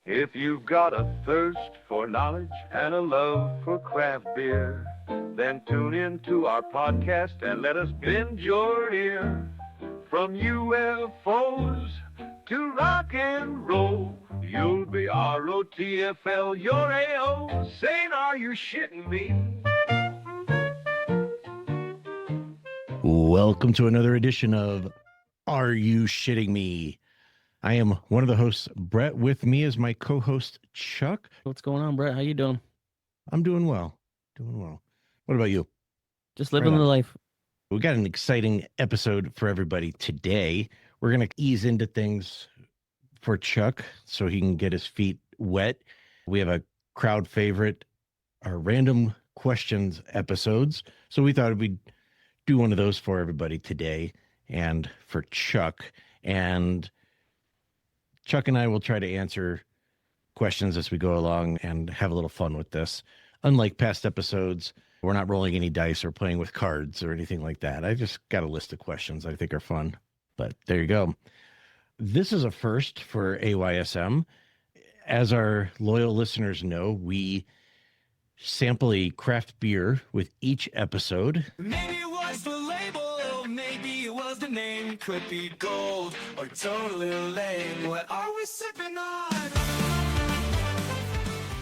If you've got a thirst for knowledge and a love for craft beer, then tune in to our podcast and let us bend your ear. From UFOs to rock and roll, you'll be ROTFL, you're AO. Saying, are you shitting me? Welcome to another edition of Are You Shitting Me? I am one of the hosts, Brett. With me is my co-host, Chuck. What's going on, Brett? How you doing? I'm doing well. Doing well. What about you? Just living the life. We got an exciting episode for everybody today. We're going to ease into things for Chuck so he can get his feet wet. We have a crowd favorite, our random questions episodes. So we thought we'd do one of those for everybody today and for Chuck. And Chuck and I will try to answer questions as we go along and have a little fun with this. Unlike past episodes, we're not rolling any dice or playing with cards or anything like that. I just got a list of questions I think are fun. But there you go. This is a first for AYSM. As our loyal listeners know, we sample a craft beer with each episode. Maybe it was the label, maybe it was the name. Could be gold or totally lame. What are we sipping on?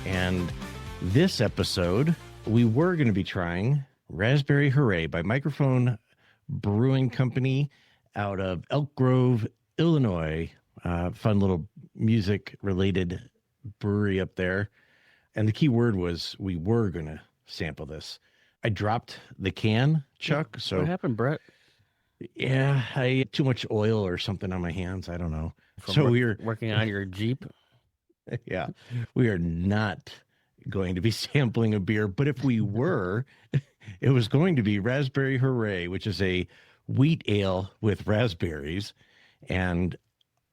And this episode, we were going to be trying Raspberry Hooray by Microphone Brewing Company out of Elk Grove, Illinois. Fun little music-related brewery up there. And the key word was we were going to sample this. I dropped the can, Chuck. So what happened, Brett? Yeah, I had too much oil or something on my hands. I don't know. We were working on your Jeep. Yeah, we are not going to be sampling a beer, but if we were, it was going to be Raspberry Hooray, which is a wheat ale with raspberries. And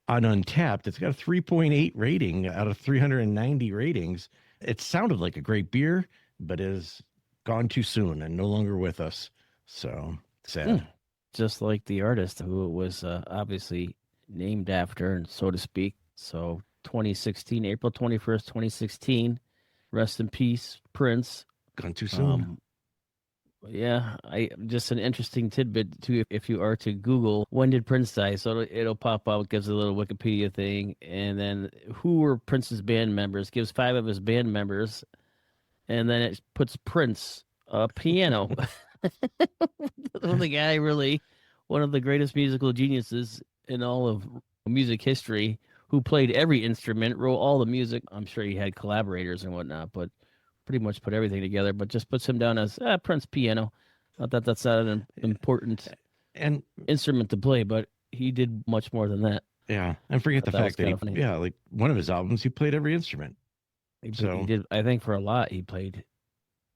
on Untapped, it's got a 3.8 rating out of 390 ratings. It sounded like a great beer, but is gone too soon and no longer with us. So sad. Just like the artist who it was obviously named after, and so to speak. So 2016, April 21st, 2016. Rest in peace, Prince. Gone too soon. Yeah, just an interesting tidbit too. If you are to Google when did Prince die, so it'll pop up, gives a little Wikipedia thing, and then who were Prince's band members, gives 5 of his band members, and then it puts Prince piano. The guy really, one of the greatest musical geniuses in all of music history, who played every instrument, wrote all the music. I'm sure he had collaborators and whatnot, but pretty much put everything together, but just puts him down as Prince piano. Not that that's not an important instrument to play, but he did much more than that. Yeah, and forget the fact that like one of his albums, he played every instrument. He did. I think for a lot he played.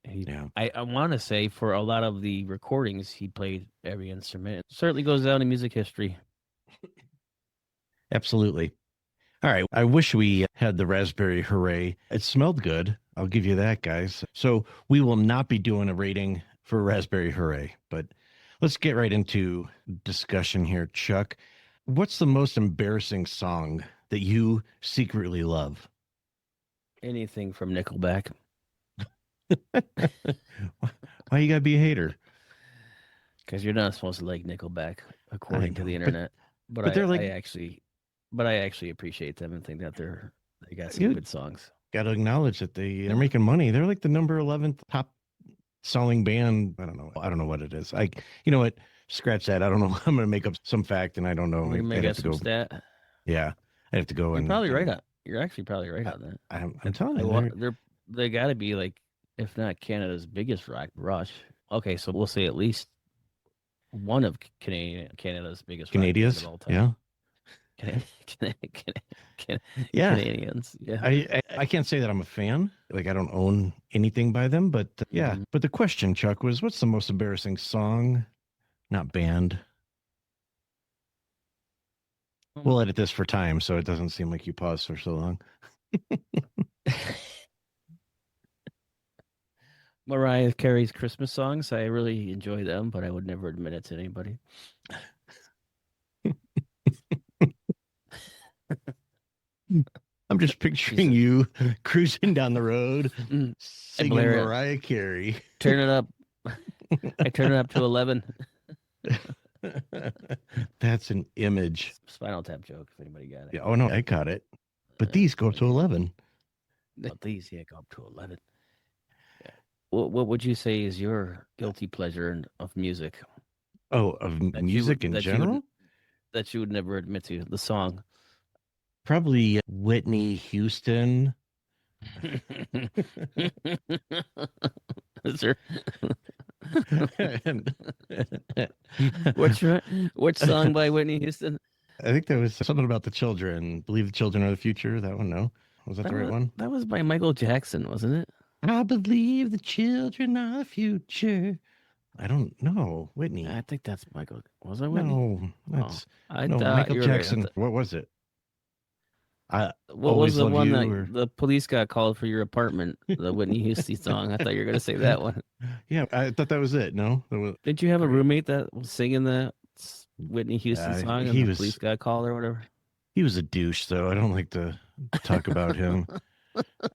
I want to say for a lot of the recordings he played every instrument. It certainly goes down in music history. Absolutely. All right. I wish we had the Raspberry Hooray. It smelled good. I'll give you that, guys. So we will not be doing a rating for Raspberry Hooray, but let's get right into discussion here, Chuck. What's the most embarrassing song that you secretly love? Anything from Nickelback. Why you gotta be a hater? Because you're not supposed to like Nickelback, according to the internet. But I actually appreciate them and think that they got some good songs. Got to acknowledge that they're making money. They're like the number 11th top selling band. I don't know what it is. You know what? Scratch that. I don't know. I'm going to make up some fact, and I don't know. You may get some stat. Yeah, I have to go. You're probably right on. You're actually probably right on that. I'm telling you, they got to be like, if not Canada's biggest rock rush. Okay, so we'll say at least one of Canada's biggest Canadians of all time. Yeah. Canadians. Yeah. I can't say that I'm a fan. Like I don't own anything by them, but yeah. But the question, Chuck, was what's the most embarrassing song, not band? We'll edit this for time so it doesn't seem like you paused for so long. Mariah Carey's Christmas songs, I really enjoy them, but I would never admit it to anybody. I'm just picturing you cruising down the road, Mm, singing blare it. Mariah Carey. Turn it up. I turn it up to 11. That's an image. Spinal Tap joke, if anybody got it. Yeah. Oh no, I got it. But these go up to 11. But these, go up to 11. Yeah. What would you say is your guilty pleasure of music? Oh, of That music in general? That you would never admit to, the song. Probably Whitney Houston. Is there? And- Which song by Whitney Houston? I think there was something about the children. Believe the children are the future. That one, no? Was that the right one? That was by Michael Jackson, wasn't it? I believe the children are the future. I don't know. Whitney. I think that's Michael. Was it Whitney? No, that's I no thought Michael you were right. Jackson. What was it? What Always was the Love one You, that or- the police got called for your apartment? The Whitney Houston song. I thought you were going to say that one. Yeah, I thought that was it. No, that was, Did you have a roommate that was singing that Whitney Houston song and he the was- police got called or whatever? he was a douche, so I don't like to talk about him.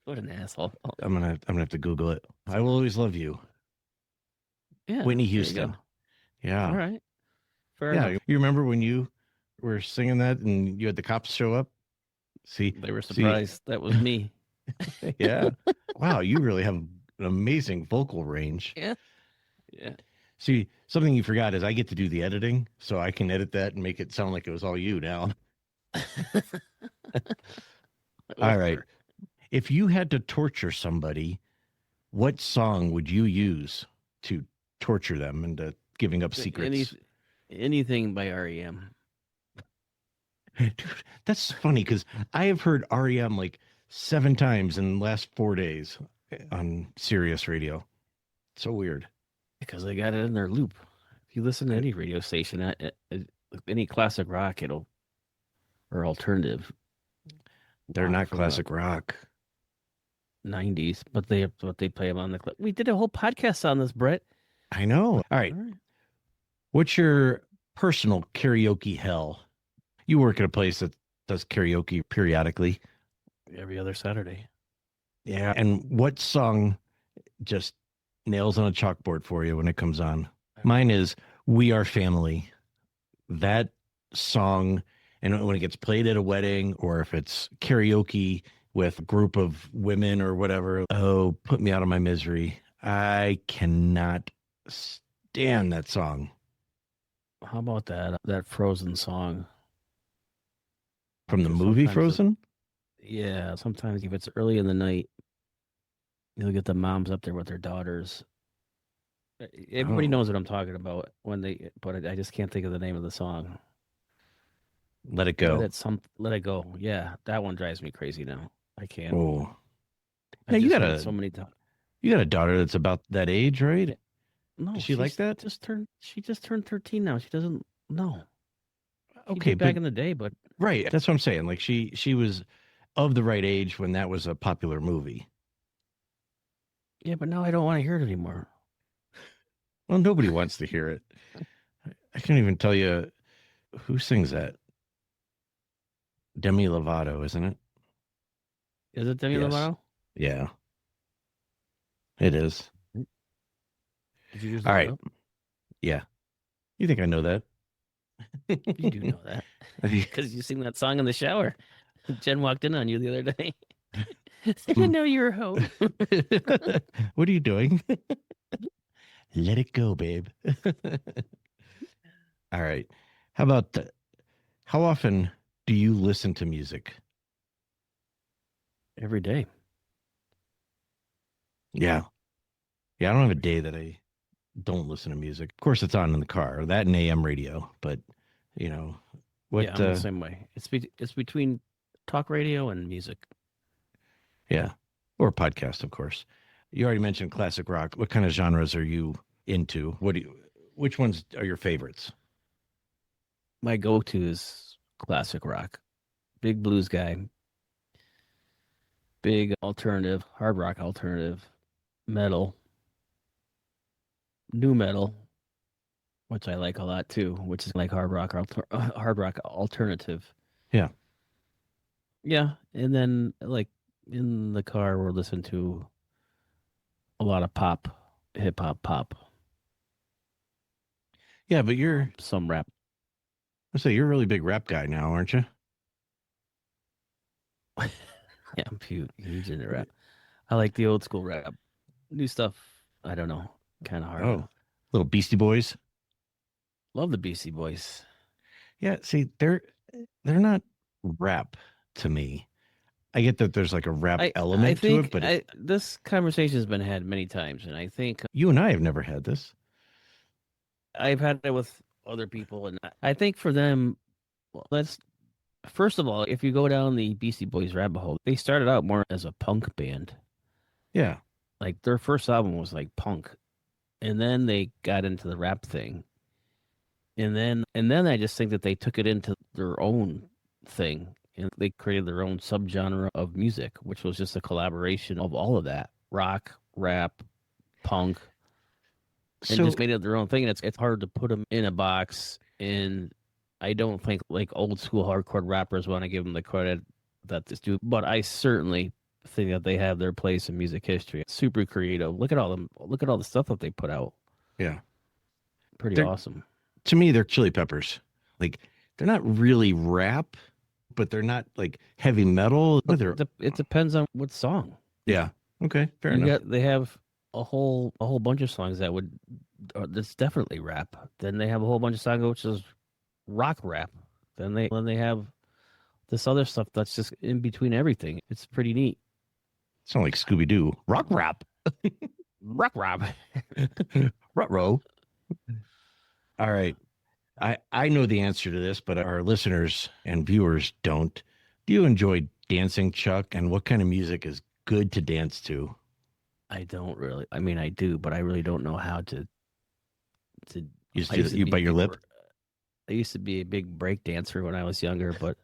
What an asshole! I'm gonna have to Google it. I will always love you, Yeah, Whitney there you Houston. go. Yeah, All right, fair yeah. enough. You remember when you were singing that and you had the cops show up? See, They were surprised. That was me. yeah. Wow, you really have an amazing vocal range. Yeah, yeah. See, something you forgot is I get to do the editing, so I can edit that and make it sound like it was all you now. All right. If you had to torture somebody, what song would you use to torture them into giving up secrets? Anything by REM. Dude, that's funny because I have heard REM like 7 times in the last 4 days on Sirius Radio. So weird. Because they got it in their loop. If you listen to any radio station, any classic rock, or alternative. They're rock not from classic rock. the 90s, but they play them on the clip. We did a whole podcast on this, Brett. I know. All right. What's your personal karaoke hell? You work at a place that does karaoke periodically. Every other Saturday. Yeah. And what song just nails on a chalkboard for you when it comes on? Mine is We Are Family. That song, and when it gets played at a wedding or if it's karaoke with a group of women or whatever, oh, put me out of my misery. I cannot stand that song. How about that Frozen song? From the movie Sometimes Frozen? Yeah, sometimes if it's early in the night, you'll get the moms up there with their daughters. Everybody Oh. knows what I'm talking about but I just can't think of the name of the song. Let It Go. Let It Go. Yeah, that one drives me crazy now. I can't. Oh. I Now, you just got heard it a- so many times. You got a daughter that's about that age, right? No, Does she like that? She just turned 13 now. She doesn't know. She Okay, did back but in the day, but right. That's what I'm saying. Like she was of the right age when that was a popular movie. yeah, but now I don't want to hear it anymore. Well, nobody wants to hear it. I can't even tell you who sings that. Demi Lovato, isn't it? Is it Demi Yes. Lovato? Yeah. It is. Did you just All look it right. up? Yeah. You think I know that? You do know that because you sing that song in the shower. Jen walked in on you the other day. I didn't know you were home. What are you doing? Let it go, babe. All right. How about how often do you listen to music? Every day. Yeah. Yeah, I don't have a day that I don't listen to music. Of course, it's on in the car, that and AM radio. But, what? Yeah, I'm the same way. It's between talk radio and music. Yeah. Or podcast, of course. You already mentioned classic rock. What kind of genres are you into? Which ones are your favorites? My go-to is classic rock. Big blues guy. Big alternative, hard rock alternative, metal, new metal, which I like a lot too, which is like hard rock alternative. Yeah. Yeah, and then like in the car, we're listening to a lot of pop, hip hop, pop, Yeah, but you're some rap. I say you're a really big rap guy now, aren't you? Yeah, I'm huge into rap. I like the old school rap. New stuff, I don't know, kind of hard to. Oh, little Beastie Boys. Love the Beastie Boys. Yeah, see, they're not rap to me. I get that there's like a rap I element to it, think but this conversation has been had many times, and I think you and I have never had this. I've had it with other people, and I think for them, well, let's first of all, if you go down the Beastie Boys rabbit hole, they started out more as a punk band. Yeah. Like their first album was like punk, and then they got into the rap thing, and then I just think that they took it into their own thing, and they created their own subgenre of music, which was just a collaboration of all of that rock, rap, punk, and So just made it their own thing. And it's hard to put them in a box. And I don't think like old school hardcore rappers want to give them the credit that this do, but I certainly think that they have their place in music history. Super creative. Look at all them. Look at all the stuff that they put out. yeah, Pretty they're awesome. to me they're Chili Peppers. Like they're not really rap, but they're not like heavy metal. But they're It depends on what song. yeah. Okay, fair You enough. got they have a whole bunch of songs that would that's definitely rap. Then they have a whole bunch of songs which is rock rap. Then they have this other stuff that's just in between everything. It's pretty neat. Sound like Scooby Doo. Rock rap. Rock rap. Rutro. All right. I know the answer to this, but our listeners and viewers don't. Do you enjoy dancing, Chuck? And what kind of music is good to dance to? I don't really. I mean, I do, but I really don't know how to. To You just I do used that, to you be bite your lip? I used to be a big break dancer when I was younger, but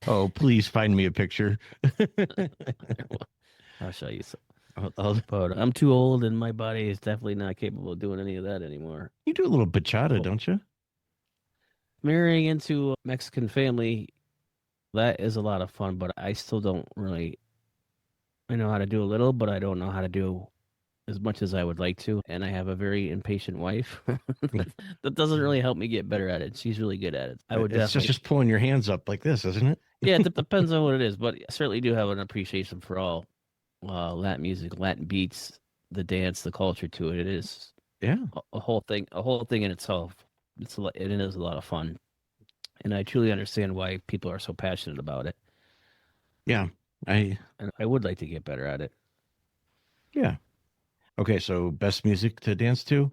Oh, please find me a picture. I'll show you some. I'll- But I'm too old, and my body is definitely not capable of doing any of that anymore. you do a little bachata, don't you? Marrying into a Mexican family, that is a lot of fun, but I still don't really. I know how to do a little, but I don't know how to do as much as I would like to. And I have a very impatient wife that doesn't really help me get better at it. She's really good at it. I would It's definitely. just pulling your hands up like this, isn't it? Yeah, it depends on what it is, but I certainly do have an appreciation for all Latin music, Latin beats, the dance, the culture to it. It is Yeah. a whole thing in itself. It is a lot of fun, and I truly understand why people are so passionate about it. Yeah. And I would like to get better at it. Yeah. Okay, so best music to dance to?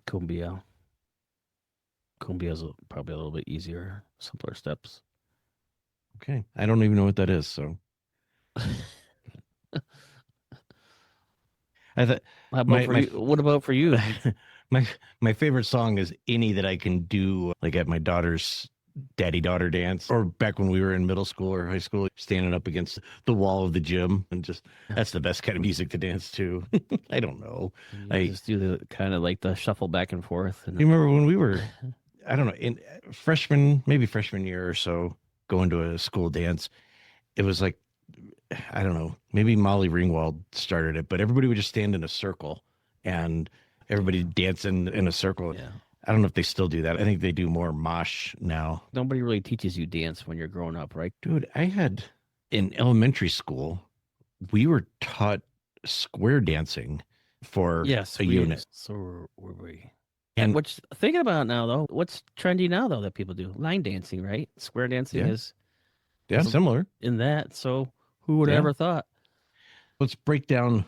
Cumbia. Cumbia is probably a little bit easier, simpler steps. Okay. I don't even know what that is, so I thought How about my for my you? What about for you? my my favorite song is any that I can do like at my daughter's daddy daughter dance or back when we were in middle school or high school standing up against the wall of the gym and just that's the best kind of music to dance to. I don't know. You I just do the kind of like the shuffle back and forth. And you remember when we were I don't know in maybe freshman year or so going to a school dance. It was like I don't know, maybe Molly Ringwald started it, but everybody would just stand in a circle and everybody dancing in a circle. yeah, I don't know if they still do that. I think they do more mosh now. nobody really teaches you dance when you're growing up, right? Dude, I had in elementary school, we were taught square dancing for Yes, a unit. So were we. And Which thinking about it now though, what's trendy now though that people do? Line dancing, right? Square dancing Yeah. is yeah, similar. in that. So who would Yeah. have ever thought? Let's break down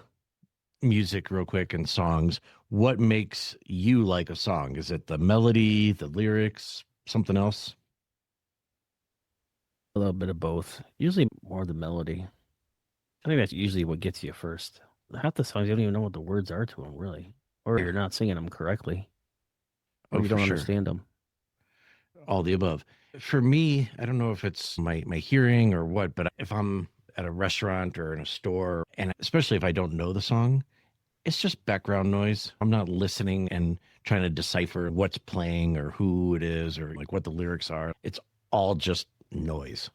music real quick and songs. What makes you like a song? Is it the melody, the lyrics, something else? A little bit of both. Usually more the melody. I think that's usually what gets you first. Half the songs you don't even know what the words are to them, really, or you're not singing them correctly, or Oh, you for don't sure. understand them. All the above. For me, I don't know if it's my hearing or what, but if I'm at a restaurant or in a store, and especially if I don't know the song, it's just background noise. I'm not listening and trying to decipher what's playing or who it is or like what the lyrics are. It's all just noise.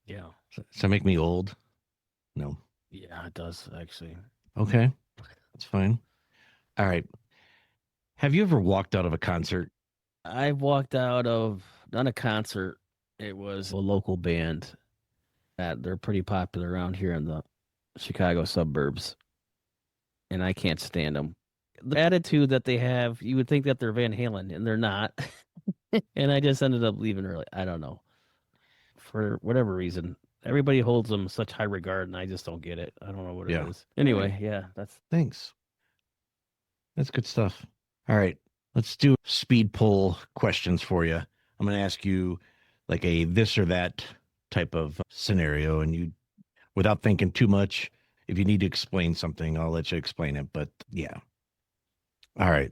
Yeah. Does that make me old? No. Yeah, it does actually. Okay. That's fine. All right. Have you ever walked out of a concert? I walked out of not a concert. It was a local band that they're pretty popular around here in the Chicago suburbs, and I can't stand them. The attitude that they have, you would think that they're Van Halen, and they're not. And I just ended up leaving early. I don't know. For whatever reason, everybody holds them such high regard, and I just don't get it. I don't know what it Yeah. is. Anyway, yeah, that's Thanks. That's good stuff. All right. Let's do speed poll questions for you. I'm going to ask you like a this or that type of scenario, and you, without thinking too much, if you need to explain something, I'll let you explain it. But yeah. All right.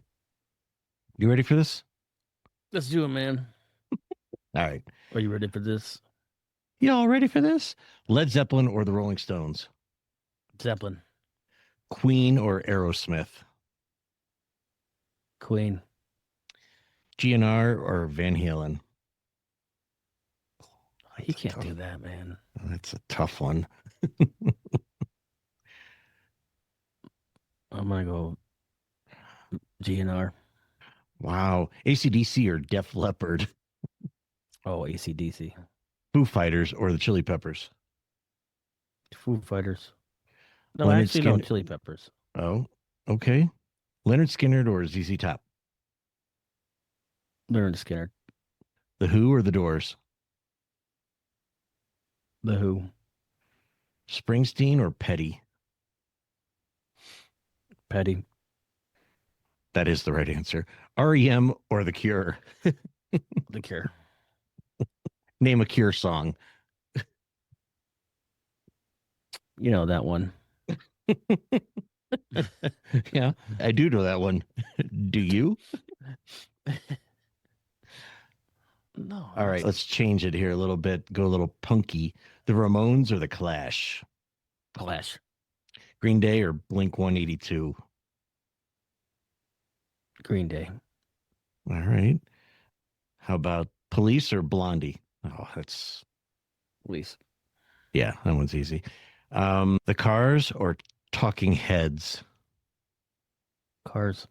You ready for this? let's do it, man. All right. Are you ready for this? You all ready for this? Led Zeppelin or the Rolling Stones? Zeppelin, Queen or Aerosmith? Queen, GNR or Van Halen? you can't do that, man. That's a tough one. I'm gonna go GNR. Wow. ACDC or Def Leppard? Oh, AC/DC, Foo Fighters or the Chili Peppers? Foo Fighters. No, Leonard actually, no, Skinner. Chili Peppers. Oh, okay. Leonard Skinner or ZZ Top? Leonard Skinner. The Who or the Doors? The Who. Springsteen or Petty? Petty. That is the right answer. REM or The Cure? The Cure. Name a Cure song. You know that one. Yeah, I do know that one. Do you? No. All right, let's change it here a little bit. Go a little punky. The Ramones or the Clash? Clash. Green Day or Blink 182? Green Day. All right. How about Police or Blondie? Oh, that's, Police. yeah, that one's easy. The Cars or Talking Heads? Cars.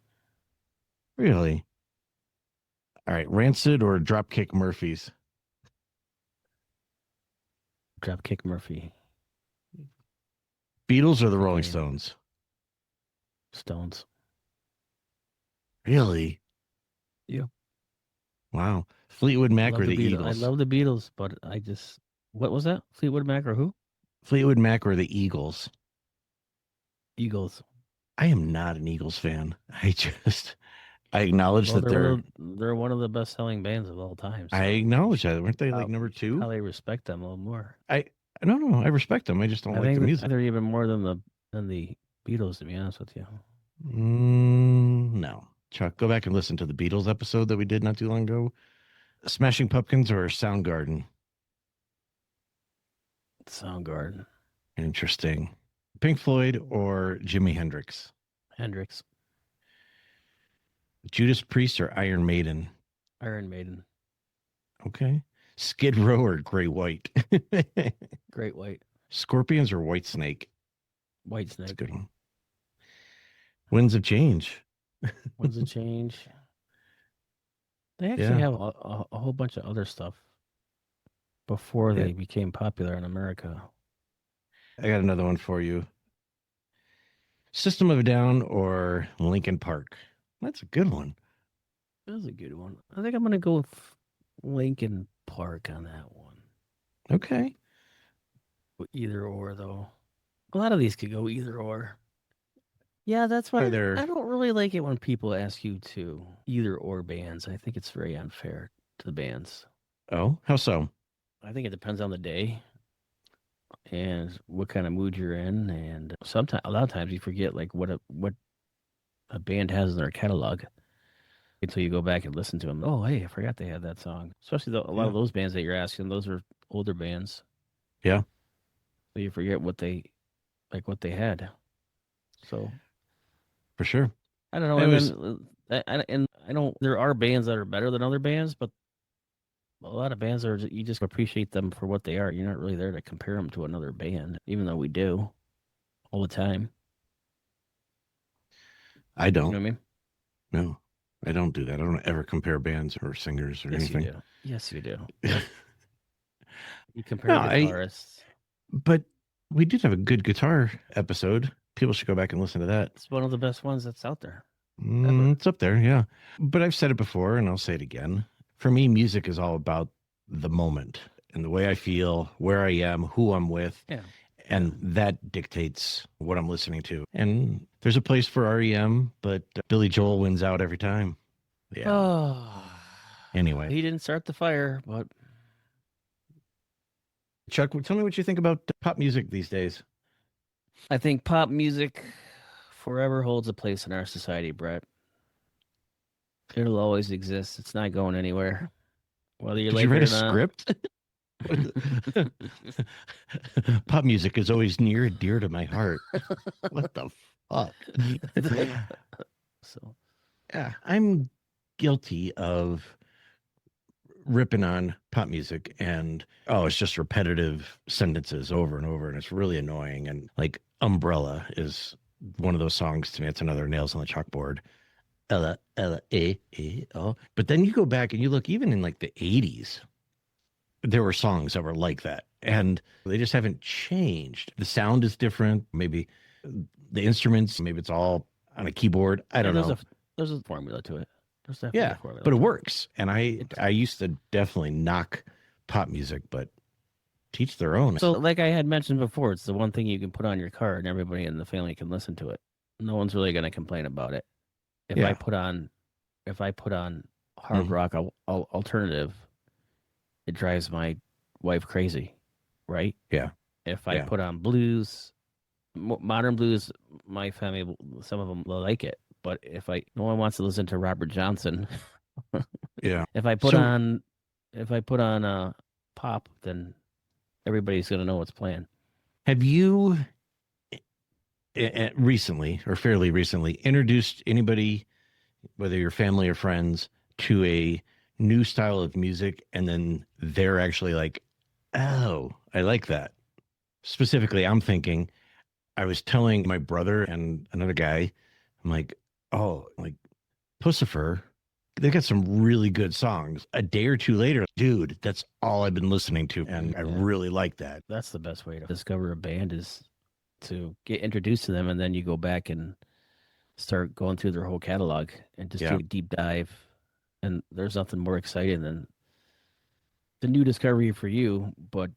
Really? All right. Rancid or Dropkick Murphys? Dropkick Murphy. Beatles or the Rolling Yeah. Stones? Stones. Really? Yeah. Wow. Fleetwood Mac Love or the Beatles. Eagles? I love the Beatles, but I just what was that? Fleetwood Mac or who? Fleetwood Mac or the Eagles? Eagles. I am not an Eagles fan. I acknowledge Well, that they're one of the best selling bands of all time. So I acknowledge that. Weren't they like number two? Probably respect them a little more. No, I respect them. I just don't I like think the music. they're even more than the Beatles, to be honest with you. No. Chuck, go back and listen to the Beatles episode that we did not too long ago. Smashing Pumpkins or Soundgarden? Soundgarden. Interesting. Pink Floyd or Jimi Hendrix? Hendrix. Judas Priest or Iron Maiden? Iron Maiden. Okay. Skid Row or Gray White? Great White. Scorpions or White Snake? White That's a Snake. good one. Winds of Change. Winds of Change. They actually Yeah. have a whole bunch of other stuff before Yeah. they became popular in America. I got another one for you. System of a Down or Linkin Park? That's a good one. That was a good one. I think I'm going to go with Lincoln Park on that one. Okay. Either or, though. A lot of these could go either or. Yeah, that's why Either- I don't really like it when people ask you to either or bands. I think it's very unfair to the bands. Oh, how so? I think it depends on the day and what kind of mood you're in, and sometimes a lot of times you forget like what a band has in their catalog until you go back and listen to them. Oh, hey, I forgot they had that song. Especially a lot of those bands that you're asking; those are older bands. Yeah. So you forget what they had. So For sure. I don't know. It And was- then I don't. There are bands that are better than other bands, but A lot of bands are you just appreciate them for what they are. You're not really there to compare them to another band, even though we do all the time. I You don't. know what I mean? No, I don't do that. I don't ever compare bands or singers or Yes, anything. you do. Yes, you do. You compare No, guitarists. but we did have a good guitar episode. People should go back and listen to that. It's one of the best ones that's out there. It's up there, yeah. But I've said it before and I'll say it again. For me, music is all about the moment and the way I feel, where I am, who I'm with. Yeah. And that dictates what I'm listening to. And there's a place for REM, but Billy Joel wins out every time. Yeah. Oh. Anyway, He didn't start the fire, but Chuck, tell me what you think about pop music these days. I think pop music forever holds a place in our society, Brett. It'll always exist. It's not going anywhere. Whether you Did like you write it a or not. script? Pop music is always near and dear to my heart. What the fuck? So Yeah, I'm guilty of ripping on pop music and it's just repetitive sentences over and over and it's really annoying. And like Umbrella is one of those songs to me. It's another nails on the chalkboard. Ella, Ella, oh. But then you go back and you look even in like the 80s, there were songs that were like that and they just haven't changed. The sound is different. Maybe the instruments, maybe it's all on a keyboard. I don't know. There's a formula to it. There's definitely Yeah, a formula but it to works. And I used to definitely knock pop music, but teach their own. So, like I had mentioned before, it's the one thing you can put on your car and everybody in the family can listen to it. No one's really going to complain about it. If Yeah. I put on hard rock alternative, it drives my wife crazy, right? Yeah. If I Yeah. put on blues, modern blues, my family, some of them will like it. But no one wants to listen to Robert Johnson. Yeah. If I put on pop, then everybody's going to know what's playing. Have you recently or fairly recently introduced anybody, whether your family or friends, to a new style of music and then they're actually like, oh, I like that? Specifically, I'm thinking, I was telling my brother and another guy, I'm like, oh, like Pussifer, they got some really good songs. A day or two later, dude, that's all I've been listening to. And I really like that. That's the best way to discover a band is to get introduced to them. And then you go back and start going through their whole catalog and just take a deep dive. And there's nothing more exciting than the new discovery for you, but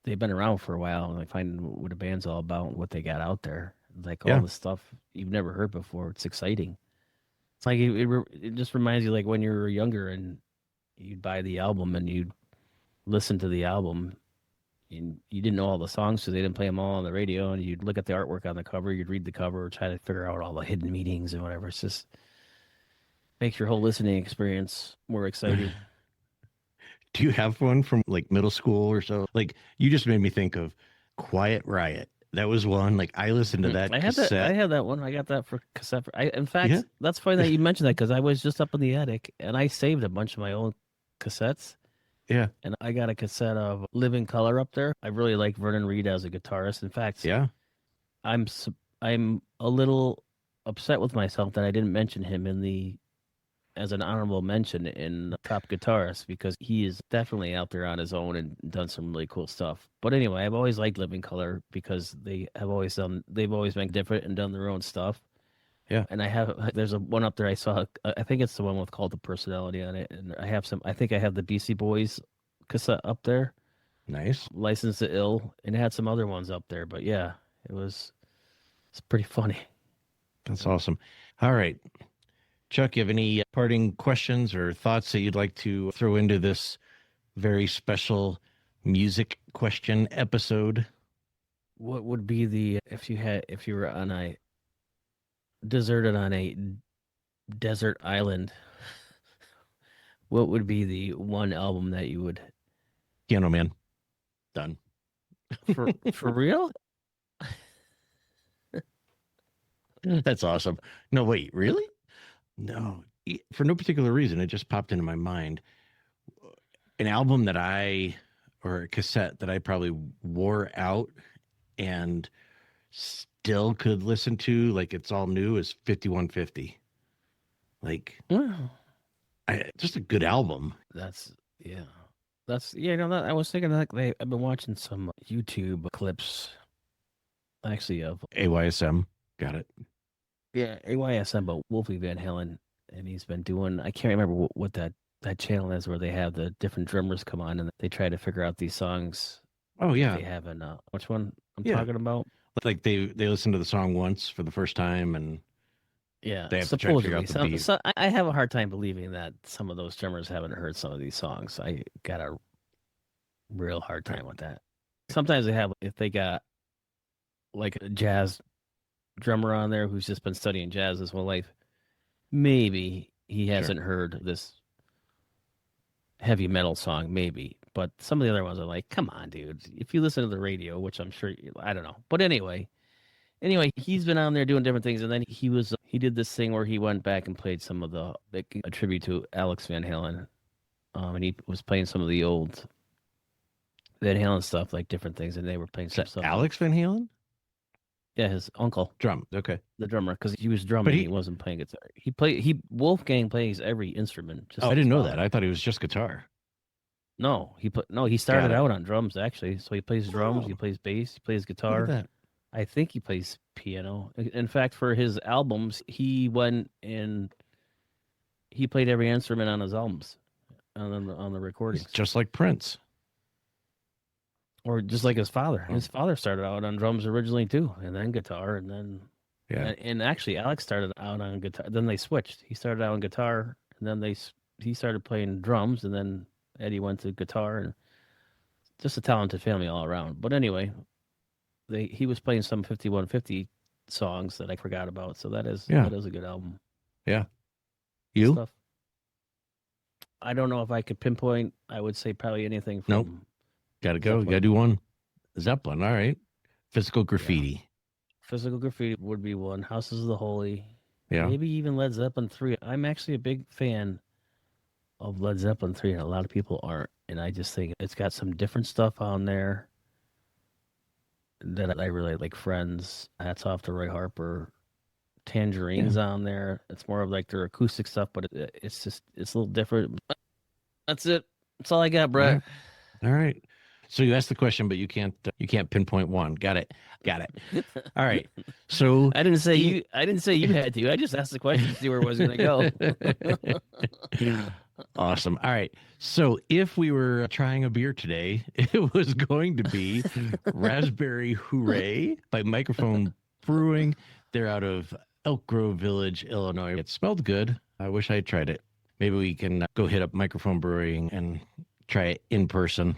they've been around for a while and like finding what a band's all about and what they got out there. Like all the stuff you've never heard before. It's exciting. It's like it just reminds you like when you were younger and you'd buy the album and you'd listen to the album and you didn't know all the songs, so they didn't play them all on the radio. And you'd look at the artwork on the cover, you'd read the cover, try to figure out all the hidden meanings and whatever. It's just makes your whole listening experience more exciting. Do you have one from like middle school or so? Like you just made me think of Quiet Riot. That was one. Like I listened to that cassette. I had that one. I got that for cassette. In fact, that's funny that you mentioned that because I was just up in the attic and I saved a bunch of my old cassettes. Yeah. And I got a cassette of Living Color up there. I really like Vernon Reid as a guitarist. In fact, I'm a little upset with myself that I didn't mention him as an honorable mention in top guitarist because he is definitely out there on his own and done some really cool stuff. But anyway, I've always liked Living Color because they've always been different and done their own stuff. Yeah. And there's one up there I saw, I think it's the one with Cult of Personality on it. And I think I have the Beastie Boys cassette up there. Nice. License to Ill, and it had some other ones up there. But yeah, it's pretty funny. That's awesome. All right. Chuck, you have any parting questions or thoughts that you'd like to throw into this very special music question episode? What would be if you were on a deserted on a desert island, what would be the one album that you would? Piano Man. Done. For real? That's awesome. No, wait, really? No, for no particular reason. It just popped into my mind. An album that or a cassette that I probably wore out and still could listen to like it's all new is 5150. Like, Well, just a good album. that's yeah. That's yeah. No, that, I was thinking like I've been watching some YouTube clips, actually of AYSM. Got it. yeah AYSM, but Wolfie Van Halen, and he's been doing. I can't remember what that channel is where they have the different drummers come on and they try to figure out these songs. Oh, yeah. They have in which one I'm Yeah. talking about. Like they listen to the song once for the first time and Yeah, they have to try to figure out the beat. So I have a hard time believing that some of those drummers haven't heard some of these songs. I got a real hard time with that. Sometimes if they got like a jazz drummer on there who's just been studying jazz his whole life, maybe he hasn't heard this heavy metal song, maybe. But some of the other ones are like, come on, dude. If you listen to the radio, which I'm sure, I don't know. But anyway, he's been on there doing different things. And then he did this thing where he went back and played some of a tribute to Alex Van Halen. And he was playing some of the old Van Halen stuff, like different things. And they were playing some stuff. Alex Van Halen? Yeah, his uncle. Drum. Okay. The drummer, because he was drumming. He wasn't playing guitar. Wolfgang plays every instrument. I didn't know that. I thought he was just guitar. No, he started out on drums actually. So he plays drums, he plays bass, he plays guitar. Look at that. I think he plays piano. In fact, for his albums, he went and he played every instrument on his albums, on the recordings. It's just like Prince. Or just like his father. His father started out on drums originally too, and then guitar, and then and actually Alex started out on guitar. Then they switched. He started out on guitar, and then he started playing drums, and then Eddie went to guitar, and just a talented family all around. But anyway, he was playing some 5150 songs that I forgot about. So that is a good album. Yeah. You? Stuff. I don't know if I could pinpoint. I would say probably anything from. Nope. Gotta go. You gotta do one. Zeppelin. All right. Physical Graffiti. Yeah. Physical Graffiti would be one. Houses of the Holy. Yeah. Maybe even Led Zeppelin 3. I'm actually a big fan of Led Zeppelin 3, and a lot of people aren't. And I just think it's got some different stuff on there that I really like. Friends. Hats Off to Roy Harper. Tangerines on there. It's more of like their acoustic stuff, but it's a little different. That's it. That's all I got, Brett. All right. So you asked the question, but you can't pinpoint one. Got it. All right. So I didn't say you had to. I just asked the question to see where it was going to go. Awesome. All right. So if we were trying a beer today, it was going to be Raspberry Hooray by Microphone Brewing. They're out of Elk Grove Village, Illinois. It smelled good. I wish I had tried it. Maybe we can go hit up Microphone Brewing and try it in person.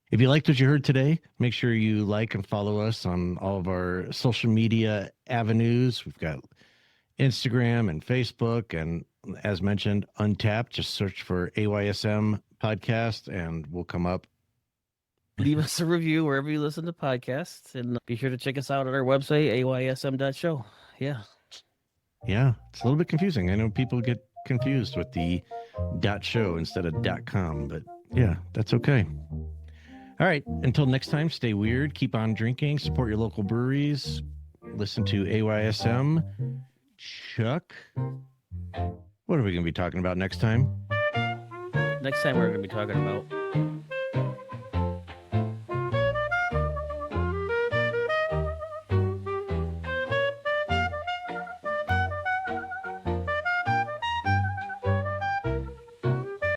If you liked what you heard today, make sure you like and follow us on all of our social media avenues. We've got Instagram and Facebook, and as mentioned, Untapped. Just search for AYSM podcast and we'll come up. Leave us a review wherever you listen to podcasts, and be sure to check us out at our website, aysm.show. Yeah. Yeah, it's a little bit confusing. I know people get confused with the .show instead of .com, but yeah, that's okay. All right. Until next time, stay weird, keep on drinking, support your local breweries, listen to AYSM. Chuck, what are we going to be talking about next time? Next time we're going to be talking about